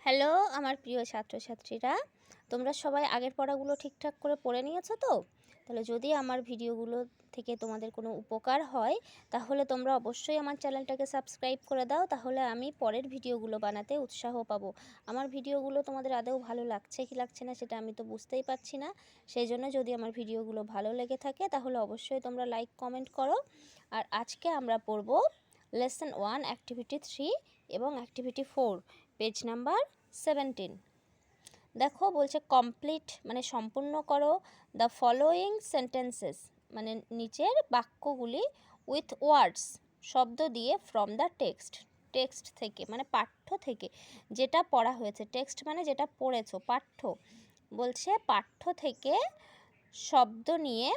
Hello আমার প্রিয় ছাত্রছাত্রীরা, তোমরা সবাই আগের পড়াগুলো ঠিকঠাক করে পড়ে নিয়েছো তো? তাহলে যদি আমার ভিডিওগুলো থেকে তোমাদের কোনো উপকার হয় তাহলে তোমরা অবশ্যই আমার চ্যানেলটাকে সাবস্ক্রাইব করে দাও, তাহলে আমি পরের ভিডিওগুলো বানাতে উৎসাহ পাবো। আমার ভিডিওগুলো তোমাদের আদৌ ভালো লাগছে কি লাগছে না সেটা আমি তো বুঝতেই পারছি না। সেই জন্য যদি আমার ভিডিওগুলো ভালো লেগে থাকে তাহলে অবশ্যই তোমরা লাইক কমেন্ট করো। আর আজকে আমরা পড়ব লেসন 1 অ্যাক্টিভিটি 3 এবং অ্যাক্টিভিটি 4 পেজ নাম্বার 17। দেখো বলছে কমপ্লিট মানে সম্পূর্ণ করো দ্য ফলোয়িং সেন্টেন্সেস মানে নিচের বাক্যগুলি উইথ ওয়ার্ডস শব্দ দিয়ে ফ্রম দ্য টেক্সট থেকে মানে পাঠ্য থেকে যেটা পড়া হয়েছে। টেক্সট মানে যেটা পড়েছো, পাঠ্য বলছে পাঠ্য থেকে শব্দ নিয়ে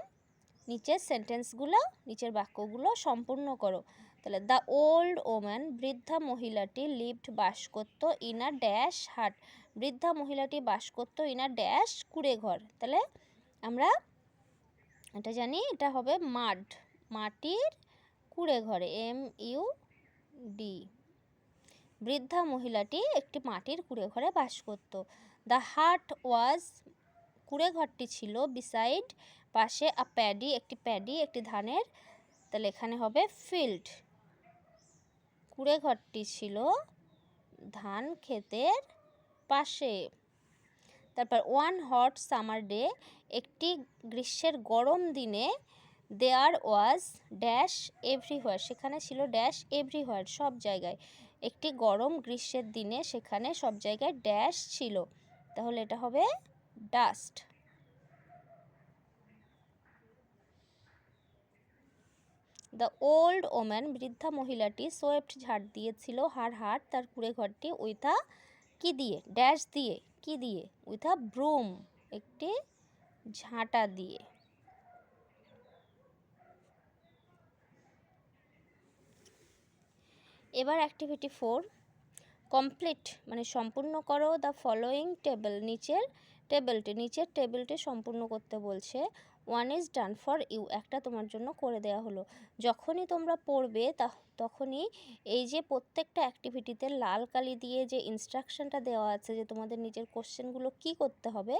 নিচের সেন্টেন্সগুলো নিচের বাক্যগুলো সম্পূর্ণ করো। তাহলে দ্য ওল্ড ওম্যান বৃদ্ধা মহিলাটি লিভড বাস করত ইন আ ড্যাশ হাট, বৃদ্ধা মহিলাটি বাস করত ইন আ ড্যাশ কুড়ে ঘর। তাহলে আমরা এটা জানি, এটা হবে মাড, মাটির কুড়ে ঘরে, MUD। বৃদ্ধা মহিলাটি একটি মাটির কুড়ে ঘরে বাস করত। দ্য হাট ওয়াজ, কুড়ে ঘরটি ছিল, বিসাইড পাশে, আ প্যাডি একটি ধানের, তাহলে এখানে হবে ফিল্ড। কুড়ে ঘরটি ছিল ধান ক্ষেতের পাশে। তারপর ওয়ান হট সামার ডে, একটি গ্রীষ্মের গরম দিনে, দেয়ার ওয়াজ ড্যাশ এভরিহোয়ার, সেখানে ছিল ড্যাশ এভরিহোয়ার, সব জায়গায়। একটি গরম গ্রীষ্মের দিনে সেখানে সব জায়গায় ড্যাশ ছিল, তাহলে এটা হবে ডাস্ট। দ্য ওল্ড ওম্যান, বৃদ্ধা মহিলাটি, সোয়েপ্ট ঝাড় দিয়েছিল হার হাট, তার কুড়ে ঘরটি, উইথ আ কি দিয়ে, ড্যাশ দিয়ে, কি দিয়ে, উইথ আ ব্রুম, একটি ঝাঁটা দিয়ে। এবার অ্যাক্টিভিটি 4 কমপ্লিট মানে সম্পূর্ণ করো দ্য ফলোয়িং টেবিল, নিচের টেবিলটি সম্পূর্ণ করতে বলছে। One is done for you, একটা তোমার জন্য করে দেওয়া হলো। যখনই তোমরা পড়বে তখনই এই যে প্রত্যেকটা অ্যাক্টিভিটিতে লাল কালি দিয়ে যে ইনস্ট্রাকশনটা দেওয়া আছে যে তোমাদের নিজের কোশ্চেনগুলো কি করতে হবে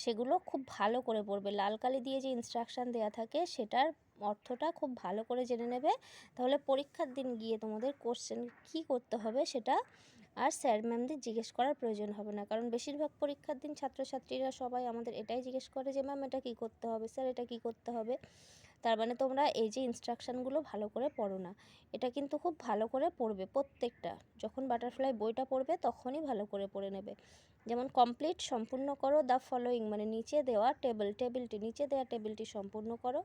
সেগুলো খুব ভালো করে পড়বে। লাল কালি দিয়ে যে ইনস্ট্রাকশন দেওয়া থাকে সেটার অর্থটা খুব ভালো করে জেনে নেবে, তাহলে পরীক্ষার দিন গিয়ে তোমাদের কোশ্চেন কি করতে হবে সেটা আর স্যার ম্যামদের জিজ্ঞেস করার প্রয়োজন হবে না। কারণ বেশিরভাগ পরীক্ষার দিন ছাত্রছাত্রীরা সবাই আমাদের এটাই জিজ্ঞেস করে যে ম্যাম এটা কী করতে হবে, স্যার এটা কী করতে হবে। তার মানে তোমরা এই যে ইনস্ট্রাকশানগুলো ভালো করে পড়ো না, এটা কিন্তু খুব ভালো করে পড়বে প্রত্যেকটা। যখন বাটারফ্লাই বইটা পড়বে তখনই ভালো করে পড়ে নেবে। যেমন কমপ্লিট সম্পূর্ণ করো দ্য ফলোয়িং মানে নিচে দেওয়া নিচে দেওয়া টেবিলটি সম্পূর্ণ করো।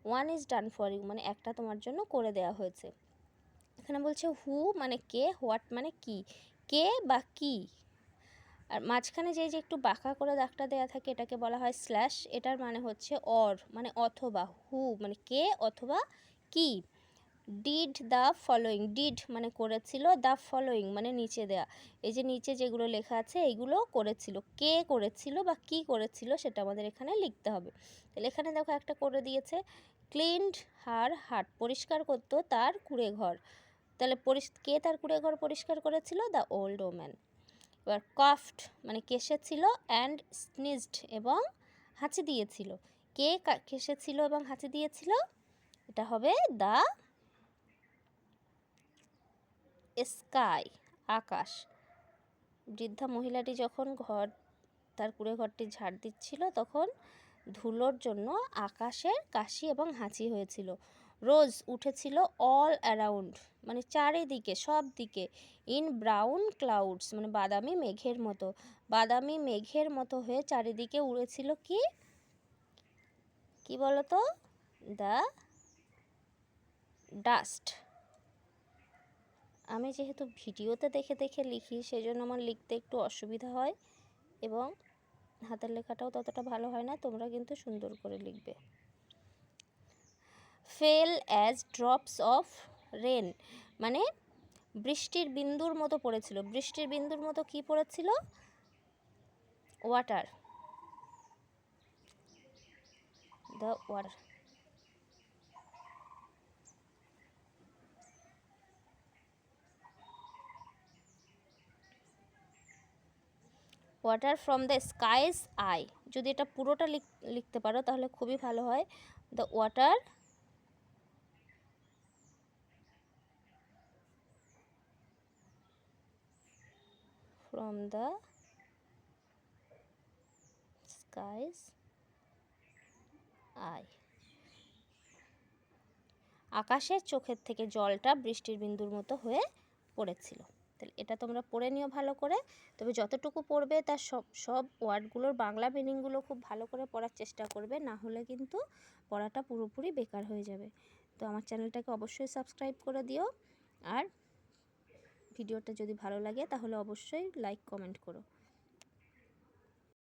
One is done for you মানে একটা তোমার জন্য করে দেওয়া হয়েছে। এখানে বলছে হু মানে কে, হোয়াট মানে কি, কে বা কি। আর মাঝখানে যে একটু বাঁকা করে দাগটা দেওয়া থাকে এটাকে বলা হয় স্ল্যাশ, এটার মানে হচ্ছে অর মানে অথবা, হু মানে কে অথবা কি। ডিড দ্য ফলোয়িং, ডিড মানে করেছিল, দ্য ফলোয়িং মানে নিচে দেয়া, এই যে নিচে যেগুলো লেখা আছে এইগুলো করেছিল, কে করেছিল বা কি করেছিল সেটা আমাদের এখানে লিখতে হবে। তাহলে এখানে দেখো একটা করে দিয়েছে, ক্লিনড হার হাট, পরিষ্কার করতো তার কুড়ে ঘর। তাহলে কে তার কুড়ে ঘর পরিষ্কার করেছিল, দ্য ওল্ড ওম্যান। এবার কফড মানে কেশেছিল, অ্যান্ড স্নিজড এবং হাঁচি দিয়েছিল। কে কেশেছিল এবং হাঁচি দিয়েছিল, এটা হবে দ্য স্কাই আকাশ। বৃদ্ধা মহিলাটি যখন তার কুড়ে ঘরটি ঝাড় দিচ্ছিল তখন ধুলোর জন্য আকাশের কাশি এবং হাঁচি হয়েছিল। রোজ উঠেছিল অল অ্যারাউন্ড মানে চারিদিকে সব দিকে, ইন ব্রাউন ক্লাউডস মানে বাদামি মেঘের মতো হয়ে চারিদিকে উড়েছিল কি বলতো, দ্য ডাস্ট। আমি যেহেতু ভিডিওতে দেখে দেখে লিখি সেজন্য আমার লিখতে একটু অসুবিধা হয় এবং হাতের লেখাটাও ততটা ভালো হয় না, তোমরা কিন্তু সুন্দর করে লিখবে। Fell as drops of rain মানে বৃষ্টির বিন্দুর মতো পড়েছিল, বৃষ্টির বিন্দুর মতো কি পড়েছিল, water, the water. Water from the skies I, যদি এটা পুরোটা লিখতে পারো তাহলে খুবই ভালো হয়। The water from the skies I, আকাশের চোখের থেকে জলটা বৃষ্টির বিন্দুর মতো হয়ে পড়েছিল। তাহলে এটা তোমরা পড়ে নিও ভালো করে। তবে যতটুকু পড়বে তার সব ওয়ার্ডগুলোর বাংলা মিনিংগুলো খুব ভালো করে পড়ার চেষ্টা করবে, না হলে কিন্তু পড়াটা পুরোপুরি বেকার হয়ে যাবে। তো আমার চ্যানেলটাকে অবশ্যই সাবস্ক্রাইব করে দিও, আর ভিডিওটা যদি ভালো লাগে তাহলে অবশ্যই লাইক কমেন্ট করো।